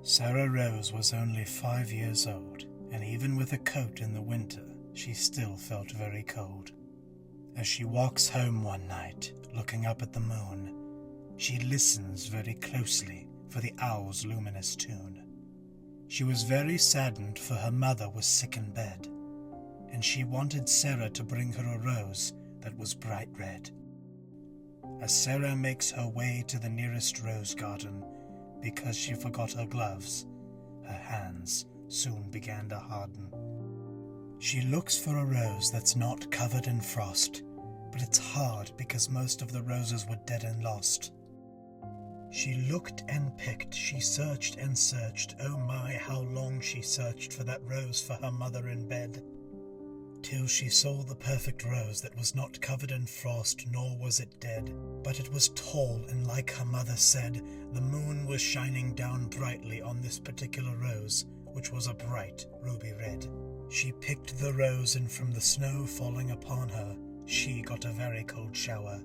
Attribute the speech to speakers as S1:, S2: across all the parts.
S1: Sarah Rose was only 5 years old, and even with a coat in the winter, she still felt very cold. As she walks home one night, looking up at the moon, she listens very closely for the owl's luminous tune. She was very saddened, for her mother was sick in bed, and she wanted Sarah to bring her a rose that was bright red. As Sarah makes her way to the nearest rose garden, because she forgot her gloves, her hands soon began to harden. She looks for a rose that's not covered in frost, but it's hard because most of the roses were dead and lost. She looked and picked, she searched and searched, oh my, how long she searched for that rose for her mother in bed, till she saw the perfect rose that was not covered in frost, nor was it dead, but it was tall, and like her mother said, the moon was shining down brightly on this particular rose, which was a bright ruby red. She picked the rose, and from the snow falling upon her, she got a very cold shower.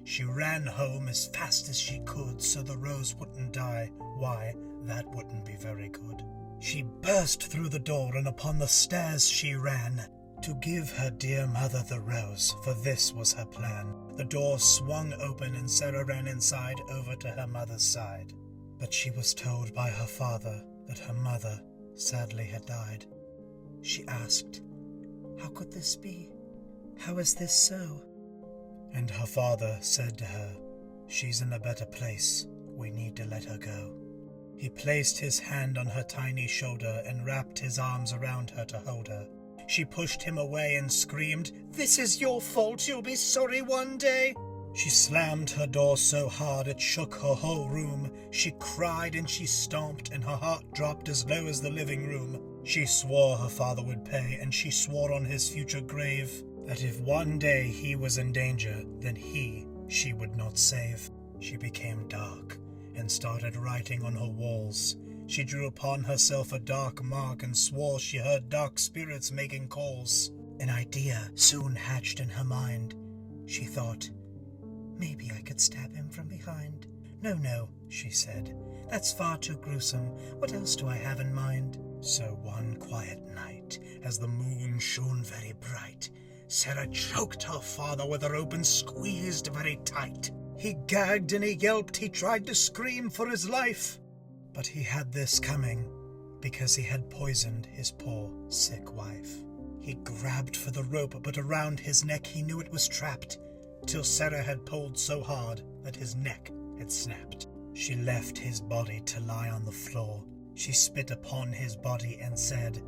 S1: She ran home as fast as she could, so the rose wouldn't die. Why, that wouldn't be very good. She burst through the door, and upon the stairs she ran, to give her dear mother the rose, for this was her plan. The door swung open, and Sarah ran inside, over to her mother's side. But she was told by her father that her mother sadly had died. She asked, "How could this be? How is this so?" And her father said to her, "She's in a better place. We need to let her go." He placed his hand on her tiny shoulder and wrapped his arms around her to hold her. She pushed him away and screamed, "This is your fault. You'll be sorry one day." She slammed her door so hard it shook her whole room. She cried and she stomped, and her heart dropped as low as the living room. She swore her father would pay, and she swore on his future grave that if one day he was in danger, then she would not save. She became dark and started writing on her walls. She drew upon herself a dark mark and swore she heard dark spirits making calls. An idea soon hatched in her mind. She thought, "Maybe I could stab him from behind." No, she said, "that's far too gruesome. What else do I have in mind?" So one quiet night, as the moon shone very bright, Sarah choked her father with a rope and squeezed very tight. He gagged and he yelped, he tried to scream for his life. But he had this coming, because he had poisoned his poor, sick wife. He grabbed for the rope, but around his neck he knew it was trapped, till Sarah had pulled so hard that his neck had snapped. She left his body to lie on the floor. She spit upon his body and said,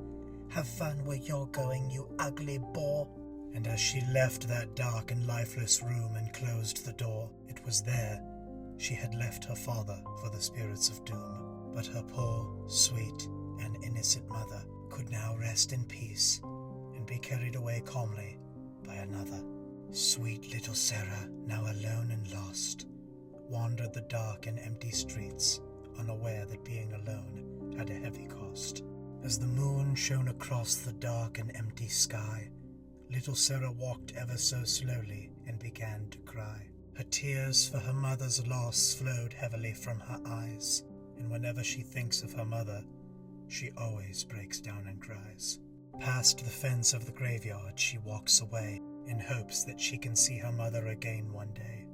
S1: "Have fun where you're going, you ugly boar." And as she left that dark and lifeless room and closed the door, it was there she had left her father for the spirits of doom. But her poor, sweet, and innocent mother could now rest in peace and be carried away calmly by another. Sweet little Sarah, now alone and lost, wandered the dark and empty streets, unaware that being alone had a heavy cost. As the moon shone across the dark and empty sky, little Sarah walked ever so slowly and began to cry. Her tears for her mother's loss flowed heavily from her eyes, and whenever she thinks of her mother, she always breaks down and cries. Past the fence of the graveyard she walks away, in hopes that she can see her mother again one day.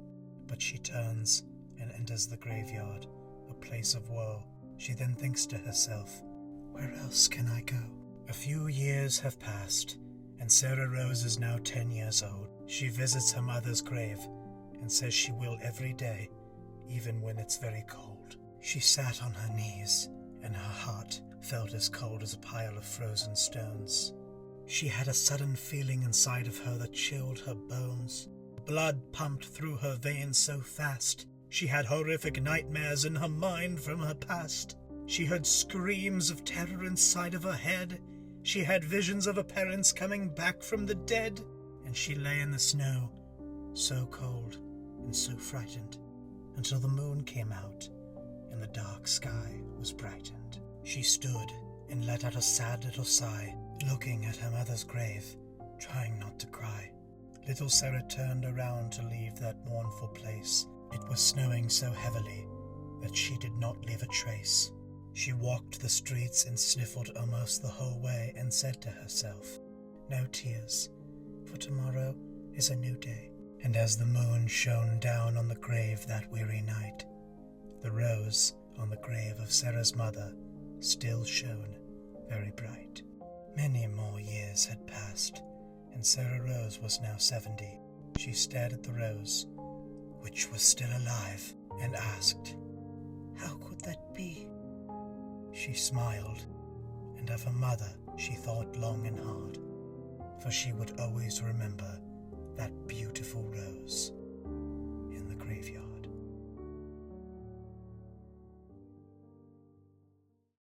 S1: But she turns and enters the graveyard, a place of woe. She then thinks to herself, "Where else can I go?" A few years have passed, and Sarah Rose is now 10 years old. She visits her mother's grave and says she will every day, even when it's very cold. She sat on her knees, and her heart felt as cold as a pile of frozen stones. She had a sudden feeling inside of her that chilled her bones. Blood pumped through her veins so fast. She had horrific nightmares in her mind from her past. She heard screams of terror inside of her head. She had visions of her parents coming back from the dead. And she lay in the snow, so cold and so frightened, until the moon came out and the dark sky was brightened. She stood and let out a sad little sigh, looking at her mother's grave, trying not to cry. Little Sarah turned around to leave that mournful place. It was snowing so heavily that she did not leave a trace. She walked the streets and sniffled almost the whole way and said to herself, "No tears, for tomorrow is a new day." And as the moon shone down on the grave that weary night, the rose on the grave of Sarah's mother still shone very bright. Many more years had passed, and Sarah Rose was now 70. She stared at the rose, which was still alive, and asked, "How could that be?" She smiled, and of her mother she thought long and hard, for she would always remember that beautiful rose in the graveyard.